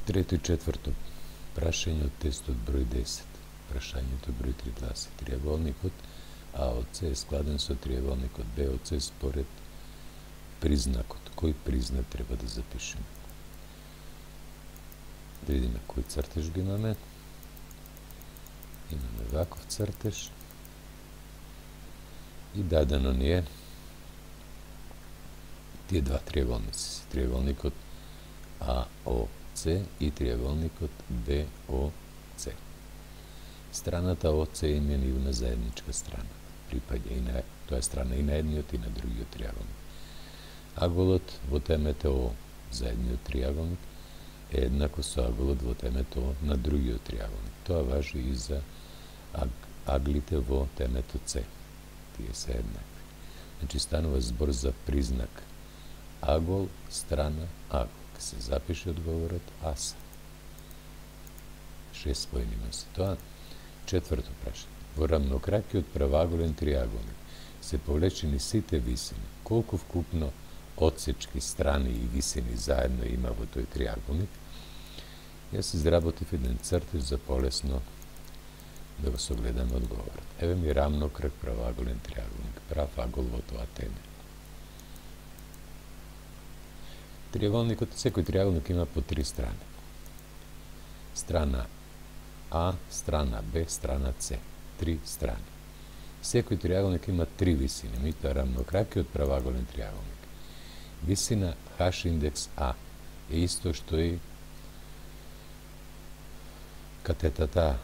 Трето и четврто прашање од тестот број 10. Прашањето број 3 гласи: триаголникот АОЦ е складен со триаголникот БОЦ според признакот. Кој признак треба да запишеме? Да видиме кој цртеж го имаме. Имаме ваков цртеж и дадено ни е тие два триаголници. Триаголникот АОЦ и триаголникот БОЦ. Страната ОЦ има нивна заедничка страна. Припаѓа и на тоа страна и на едниот и на другиот триаголник. Аголот во темето О за едниот триаголник е еднакво со аголот во темето О на другиот триаголник. Тоа важи и за аглите во темето С. Тие се еднакви. Значи станува збор за признак агол, страна, агол. Ке се запише одговорот АСА. 6 спојниме се тоа. Четврто прашање. Во рамнокракиот правоаголен триаголник се повлечени сите висини. Колку вкупно одсечки, страни и висини заедно има во тој триаголник? Јас изработив еден цртеж за полесно да го согледаме одговорот. Еве ми рамнокрак правоаголен триаголник. Прав агол во тоа теме. Триаголникот, секој триаголник има по 3 страни. Страна А, страна Б, страна С. 3 страни. Секој триаголник има 3 висини, меѓутоа рамнокракиот правоаголен триаголник. Висина H индекс А е исто што и катетата А.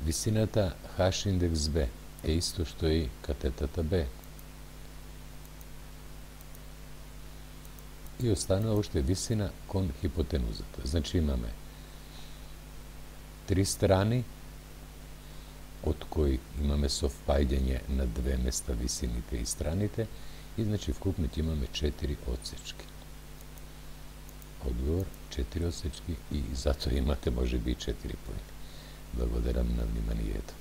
Висината H индекс Б е исто што и катетата Б. И останува уште висина кон хипотенузата. Значи имаме 3 страни, од кои имаме совпаѓање на 2 места висините и страните, и значи вкупно имаме 4 одсечки. Одговор 4 одсечки и затоа имате можеби 4 поени. Благодарам на вниманието.